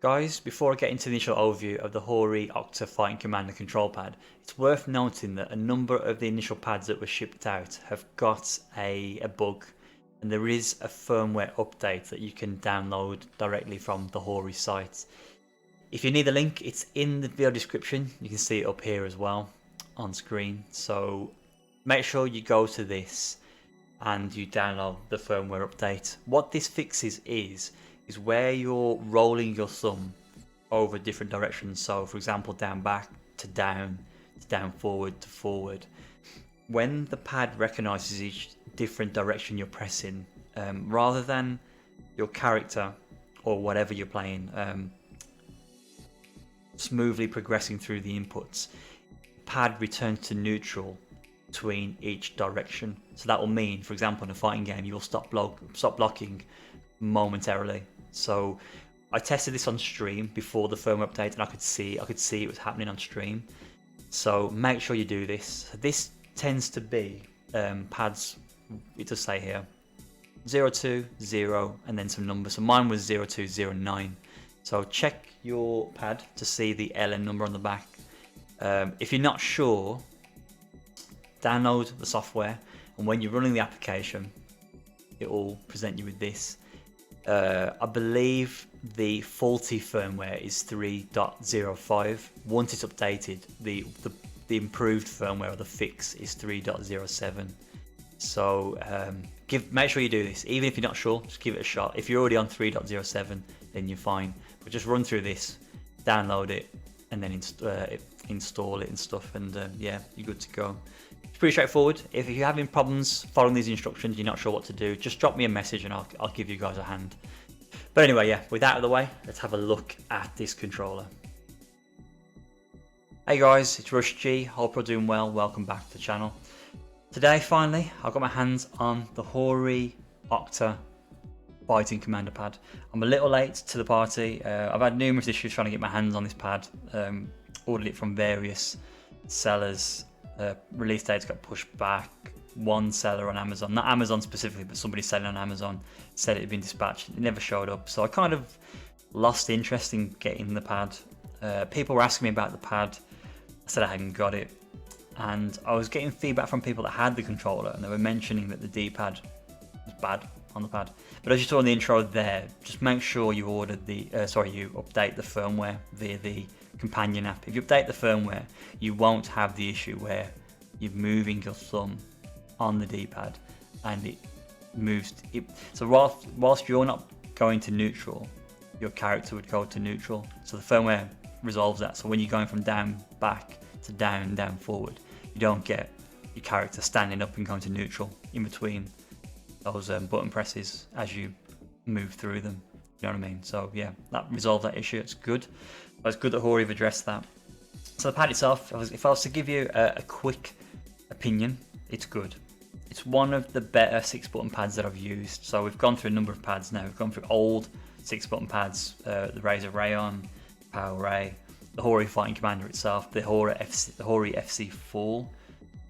Guys, before I get into the initial overview of the HORI OCTA Fighting Commander control pad, it's worth noting that a number of the initial pads that were shipped out have got a bug, and there is a firmware update that you can download directly from the HORI site. If you need the link, it's in the video description. You can see it up here as well on screen. So make sure you go to this and you download the firmware update. What this fixes is where you're rolling your thumb over different directions. So for example, down back to down forward to forward. When the pad recognizes each different direction you're pressing, rather than your character or whatever you're playing smoothly progressing through the inputs, pad returns to neutral between each direction. So that will mean, for example, in a fighting game, you will stop blocking momentarily. So I tested this on stream before the firmware update, and I could see it was happening on stream. So make sure you do this. This tends to be pads, it does say here 02, 0, and then some numbers. So mine was 0209. So check your pad to see the LN number on the back. If you're not sure, download the software, and when you're running the application, it will present you with this. I believe the faulty firmware is 3.05. Once it's updated, the improved firmware or the fix is 3.07. So make sure you do this. Even if you're not sure, just give it a shot. If you're already on 3.07, then you're fine. But just run through this, download it, and then install it and stuff, and yeah, you're good to go. It's pretty straightforward. If you're having problems following these instructions, you're not sure what to do, just drop me a message and I'll give you guys a hand. But anyway, yeah, with that out of the way, let's have a look at this controller. Hey guys, it's Rush G. Hope you're doing well. Welcome back to the channel. Today, finally, I've got my hands on the HORI OCTA Fighting Commander pad. I'm a little late to the party. I've had numerous issues trying to get my hands on this pad. Ordered it from various sellers. Release dates got pushed back. One seller on Amazon, not Amazon specifically, but somebody selling on Amazon, said it had been dispatched. It never showed up, so I kind of lost interest in getting the pad. People were asking me about the pad. I said I hadn't got it, and I was getting feedback from people that had the controller, and they were mentioning that the D-pad was bad on the pad. But as you saw in the intro there, just make sure you ordered the you update the firmware via the companion app. If you update the firmware, you won't have the issue where you're moving your thumb on the D-pad and it moves. So whilst you're not going to neutral, your character would go to neutral. So the firmware resolves that. So when you're going from down back to down forward, you don't get your character standing up and going to neutral in between those button presses as you move through them. You know what I mean? So yeah, that resolved that issue. It's good. But it's good that HORI have addressed that. So the pad itself, if I was to give you a quick opinion, it's good. It's one of the better 6-button pads that I've used. So we've gone through a number of pads now. We've gone through old 6-button pads, the Razor Rayon, Power Ray, the HORI Fighting Commander itself, the HORI FC4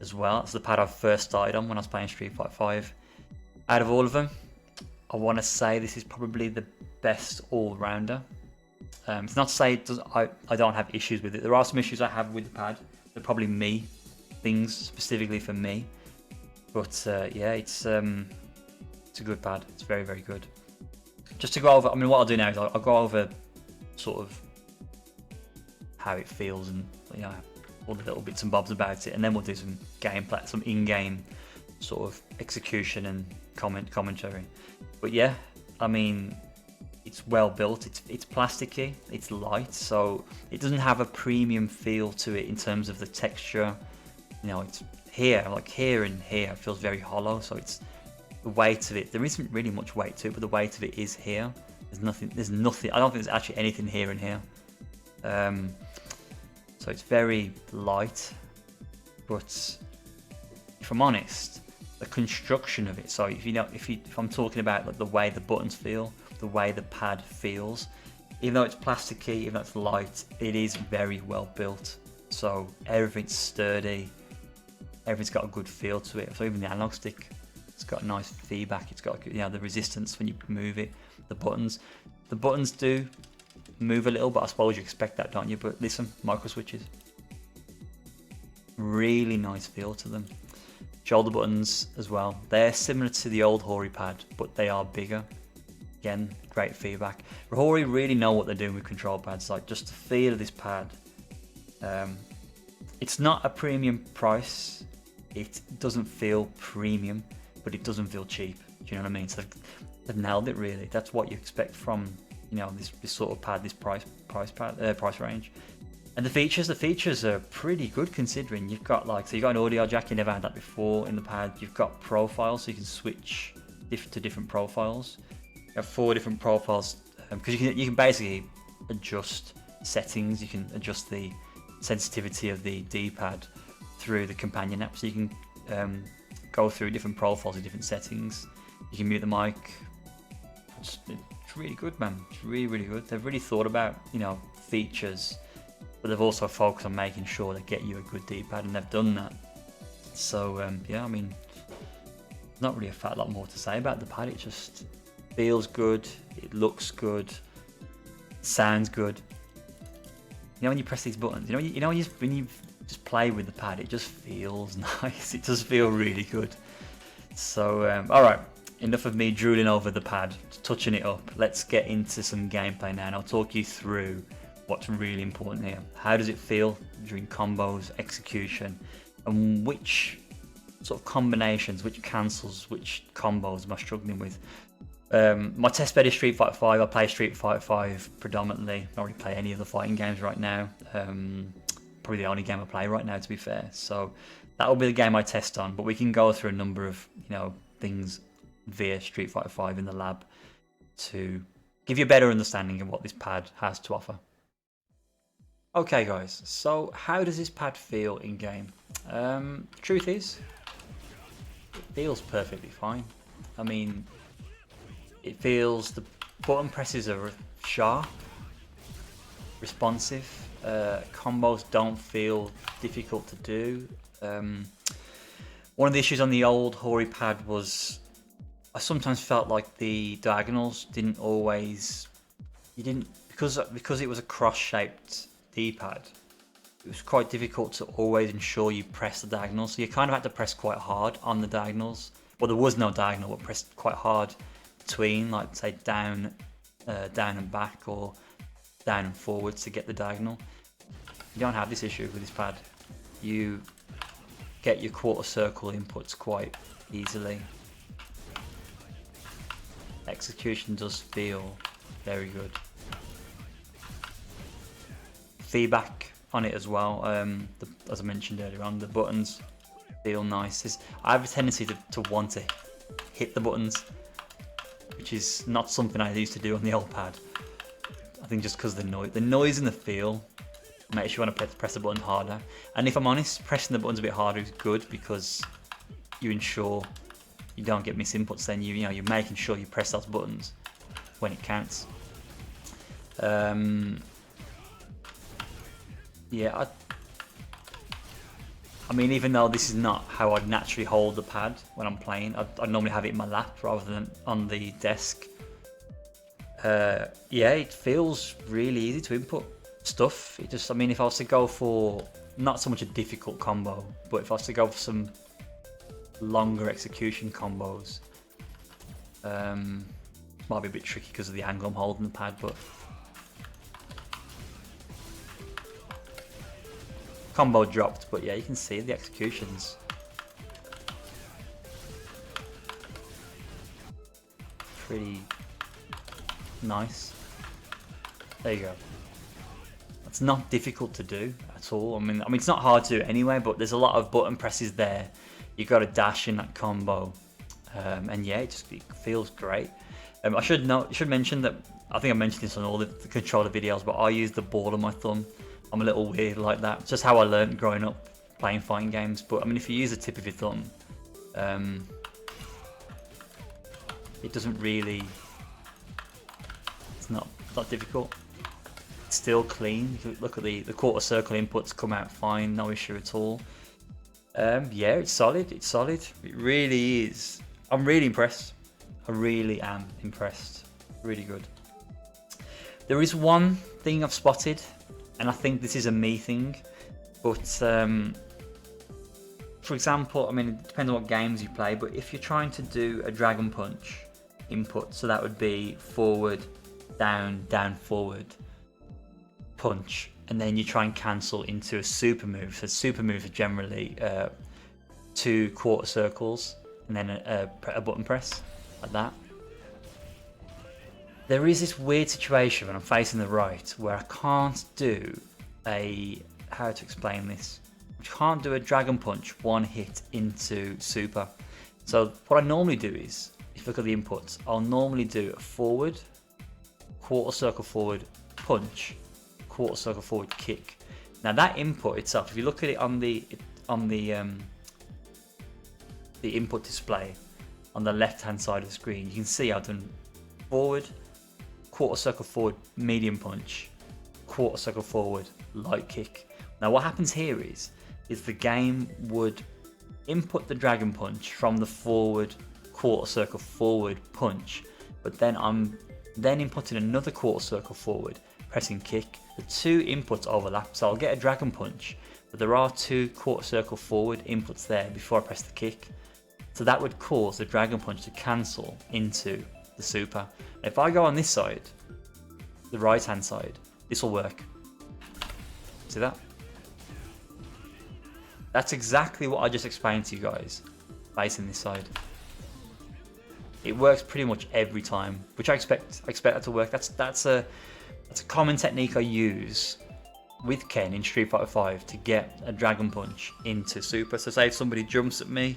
as well. That's the pad I first started on when I was playing Street Fighter 5. Out of all of them, I want to say this is probably the best all-rounder. It's not to say I don't have issues with it. There are some issues I have with the pad. They're probably me, things specifically for me. But yeah, it's a good pad. It's very, very good. Just to go over, I mean, what I'll do now is I'll go over sort of how it feels and, you know, all the little bits and bobs about it, and then we'll do some gameplay, some in-game sort of execution and commentary. But yeah, I mean, it's well built. It's plasticky. It's light, so it doesn't have a premium feel to it in terms of the texture. You know, it's here, like here and here, it feels very hollow. So it's the weight of it. There isn't really much weight to it, but the weight of it is here. There's nothing. I don't think there's actually anything here and here. So it's very light, but if I'm honest, the construction of it. So if I'm talking about like the way the buttons feel, the way the pad feels, even though it's plasticky, even though it's light, it is very well built. So everything's sturdy, everything's got a good feel to it. So even the analog stick, it's got a nice feedback. It's got, you know, the resistance when you move it. The buttons do move a little, but I suppose you expect that, don't you? But listen, micro switches, really nice feel to them. Shoulder buttons as well, they're similar to the old HORI pad, but they are bigger. Again, great feedback. HORI really know what they're doing with control pads. Like, just the feel of this pad, it's not a premium price, it doesn't feel premium, but it doesn't feel cheap. Do you know what I mean? So they've nailed it really. That's what you expect from, you know, this sort of pad, this price range. And the features are pretty good considering. You've got like, so you've got an audio jack, you never had that before in the pad. You've got profiles, so you can switch to different profiles. You have 4 different profiles, because you can basically adjust settings. You can adjust the sensitivity of the D-pad through the companion app, so you can go through different profiles with different settings. You can mute the mic. It's really good, man. It's really good. They've really thought about, you know, features, but they've also focused on making sure they get you a good D-pad, and they've done that. So yeah, I mean, not really a fat lot more to say about the pad. It just feels good, it looks good, sounds good. You know, when you press these buttons, when you just play with the pad, it just feels nice. It does feel really good. So all right, enough of me drooling over the pad, touching it up. Let's get into some gameplay now, and I'll talk you through what's really important here. How does it feel during combos, execution, and which sort of combinations, which cancels, which combos am I struggling with? My test bed is Street Fighter 5. I play Street Fighter 5 predominantly. I don't really play any of the fighting games right now. Probably the only game I play right now, to be fair. So that will be the game I test on. But we can go through a number of, you know, things via Street Fighter 5 in the lab to give you a better understanding of what this pad has to offer. Okay, guys. So how does this pad feel in game? Truth is, it feels perfectly fine. I mean, it feels, the button presses are sharp, responsive, combos don't feel difficult to do. One of the issues on the old HORI pad was I sometimes felt like the diagonals didn't always, because it was a cross-shaped D-pad, it was quite difficult to always ensure you press the diagonals, so you kind of had to press quite hard on the diagonals. Well, there was no diagonal, but pressed quite hard between, like say down and back, or down and forwards to get the diagonal. You don't have this issue with this pad. You get your quarter circle inputs quite easily. Execution does feel very good. Feedback on it as well, as I mentioned earlier on, the buttons feel nice. I have a tendency to want to hit the buttons, which is not something I used to do on the old pad. I think just because the noise and the feel makes you want to press the button harder. And if I'm honest, pressing the buttons a bit harder is good, because you ensure you don't get misinputs. Then you're making sure you press those buttons when it counts. Yeah, I mean, even though this is not how I'd naturally hold the pad when I'm playing, I'd normally have it in my lap rather than on the desk. Yeah, it feels really easy to input stuff. It just, I mean, if I was to go for not so much a difficult combo, but if I was to go for some longer execution combos, might be a bit tricky because of the angle I'm holding the pad, but combo dropped. But yeah, you can see the executions pretty nice. There you go. It's not difficult to do at all. I mean it's not hard to do anyway, but there's a lot of button presses there. You got to dash in that combo, and yeah, it feels great. I should mention that I think I mentioned this on all the controller videos, but I use the ball on my thumb. I'm a little weird like that. It's just how I learned growing up playing fighting games. But I mean, if you use the tip of your thumb, it doesn't really. It's not difficult. It's still clean. Look at the quarter circle inputs come out fine, no issue at all. Yeah, it's solid. It's solid. It really is. I'm really impressed. I really am impressed. Really good. There is one thing I've spotted, and I think this is a me thing, but for example, I mean, it depends on what games you play, but if you're trying to do a Dragon Punch input, so that would be forward, down, down, forward, punch, and then you try and cancel into a super move. So super moves are generally 2 quarter circles and then a button press, like that. There is this weird situation when I'm facing the right where I can't do how to explain this? I can't do a Dragon Punch one hit into super. So what I normally do is, if you look at the inputs, I'll normally do a forward, quarter circle forward, punch, quarter circle forward, kick. Now that input itself, if you look at it on the input display on the left hand side of the screen, you can see I've done forward, quarter circle forward, medium punch, quarter circle forward, light kick. Now what happens here is the game would input the Dragon Punch from the forward, quarter circle forward punch, but then I'm inputting another quarter circle forward, pressing kick. The 2 inputs overlap, so I'll get a Dragon Punch, but there are 2 quarter circle forward inputs there before I press the kick. So that would cause the Dragon Punch to cancel into the super. If I go on this side, the right hand side, this will work. See that? That's exactly what I just explained to you guys, facing this side. It works pretty much every time, which I expect that to work. That's a common technique I use with Ken in Street Fighter 5 to get a Dragon Punch into super. So say if somebody jumps at me,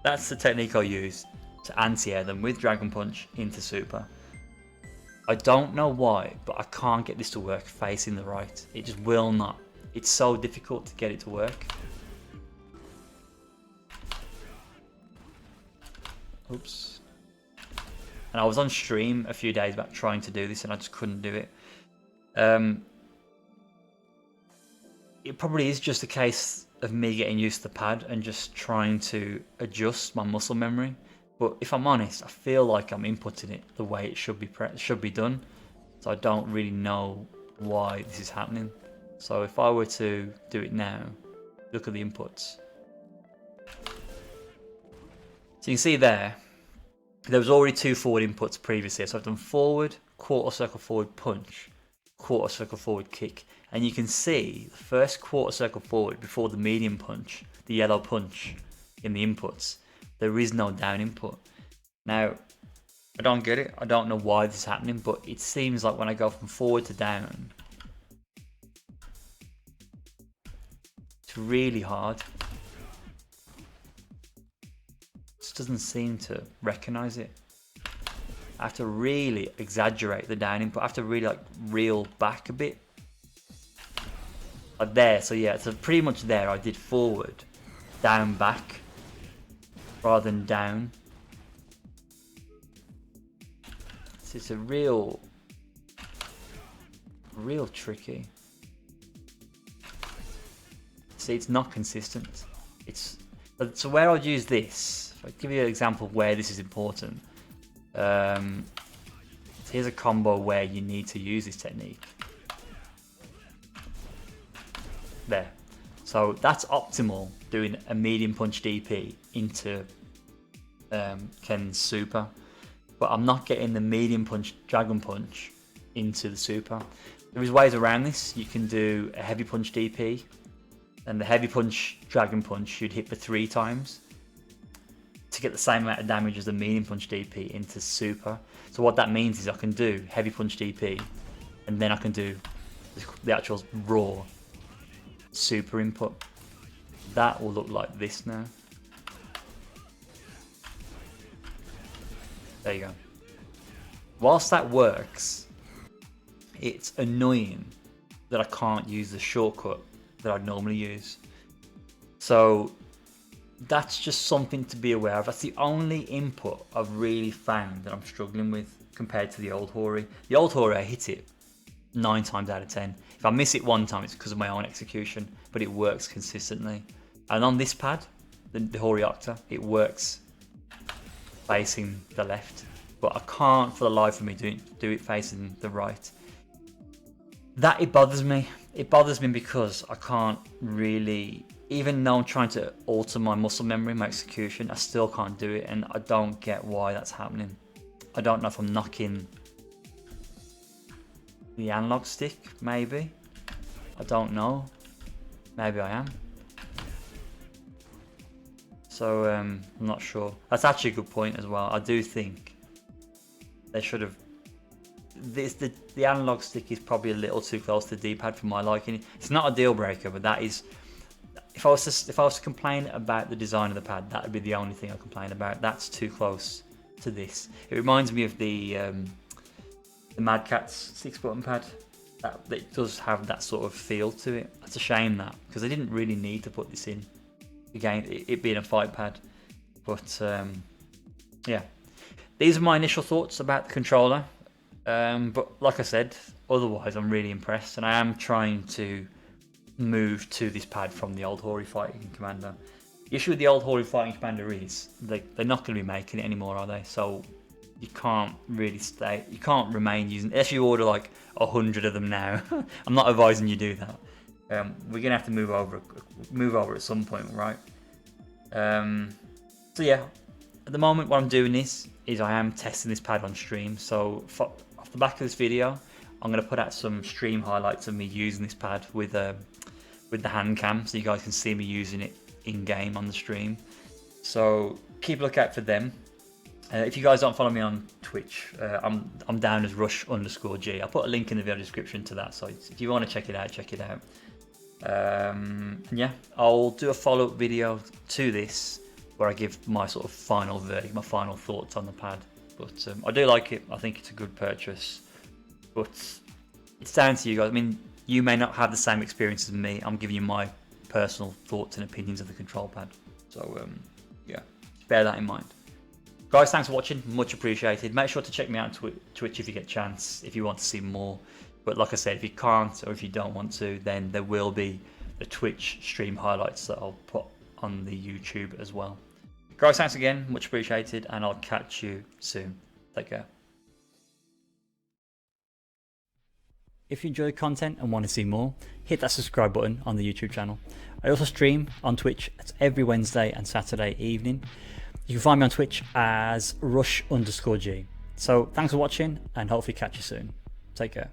that's the technique I use to anti-air them with Dragon Punch into super. I don't know why, but I can't get this to work facing the right. It just will not. It's so difficult to get it to work. Oops. And I was on stream a few days back trying to do this and I just couldn't do it. It probably is just a case of me getting used to the pad and just trying to adjust my muscle memory. But if I'm honest, I feel like I'm inputting it the way it should be done. So I don't really know why this is happening. So if I were to do it now, look at the inputs. So you can see there was already 2 forward inputs previously. So I've done forward, quarter circle forward punch, quarter circle forward kick. And you can see the first quarter circle forward before the medium punch, the yellow punch in the inputs. There is no down input. Now, I don't get it. I don't know why this is happening, but it seems like when I go from forward to down, it's really hard. Doesn't seem to recognize it. I have to really exaggerate the down input. I have to really like reel back a bit. Like there, so yeah, so pretty much there I did forward, down, back, rather than down. So it's a real tricky. See, it's not consistent. So where I'd use this, I'll give you an example of where this is important. So here's a combo where you need to use this technique. There. So that's optimal, doing a medium punch DP into Ken's super. But I'm not getting the medium punch Dragon Punch into the super. There is ways around this. You can do a heavy punch DP, and the heavy punch Dragon Punch you'd hit for 3 times to get the same amount of damage as the medium punch DP into super. So what that means is I can do heavy punch DP and then I can do the actual raw super input. That will look like this now. There you go. Whilst that works, it's annoying that I can't use the shortcut that I'd normally use. So that's just something to be aware of. That's the only input I've really found that I'm struggling with compared to the old Hori. The old Hori, I hit it 9 times out of 10. If I miss it 1 time, it's because of my own execution, but it works consistently. And on this pad, the HORI OCTA, it works facing the left, but I can't for the life of me do it facing the right. That it bothers me. It bothers me because I can't really, even though I'm trying to alter my muscle memory, my execution, I still can't do it, and I don't get why that's happening. I don't know if I'm knocking the analog stick, maybe. I don't know. Maybe I am. So I'm not sure. That's actually a good point as well. I do think they should have. The analog stick is probably a little too close to the D-pad for my liking. It's not a deal breaker, but that is. If I was to complain about the design of the pad, that would be the only thing I complain about. That's too close to this. It reminds me of the Mad Catz 6-button pad. It does have that sort of feel to it. It's a shame that, because they didn't really need to put this in. Again, it being a Fightpad. But yeah, these are my initial thoughts about the controller. But like I said, otherwise I'm really impressed, and I am trying to move to this pad from the old HORI Fighting Commander. The issue with the old HORI Fighting Commander is they're not going to be making it anymore, are they? So you can't really you can't remain using, unless you order like 100 of them now. I'm not advising you do that. We're gonna have to move over at some point, right? So yeah, at the moment what I'm doing is I am testing this pad on stream. So off the back of this video, I'm gonna put out some stream highlights of me using this pad with the hand cam, so you guys can see me using it in game on the stream. So keep a lookout for them. If you guys don't follow me on Twitch, I'm down as Rush_G. I'll put a link in the video description to that, so if you want to check it out, check it out. Yeah, I'll do a follow-up video to this where I give my sort of final verdict, my final thoughts on the pad. But I do like it. I think it's a good purchase. But it's down to you guys. I mean, you may not have the same experience as me. I'm giving you my personal thoughts and opinions of the control pad. So yeah, bear that in mind. Guys, thanks for watching, much appreciated. Make sure to check me out on Twitch if you get a chance, if you want to see more. But like I said, if you can't or if you don't want to, then there will be the Twitch stream highlights that I'll put on the YouTube as well. Guys, thanks again, much appreciated, and I'll catch you soon. Take care. If you enjoy the content and want to see more, hit that subscribe button on the YouTube channel. I also stream on Twitch every Wednesday and Saturday evening. You can find me on Twitch as Rush_G. So thanks for watching, and hopefully catch you soon. Take care.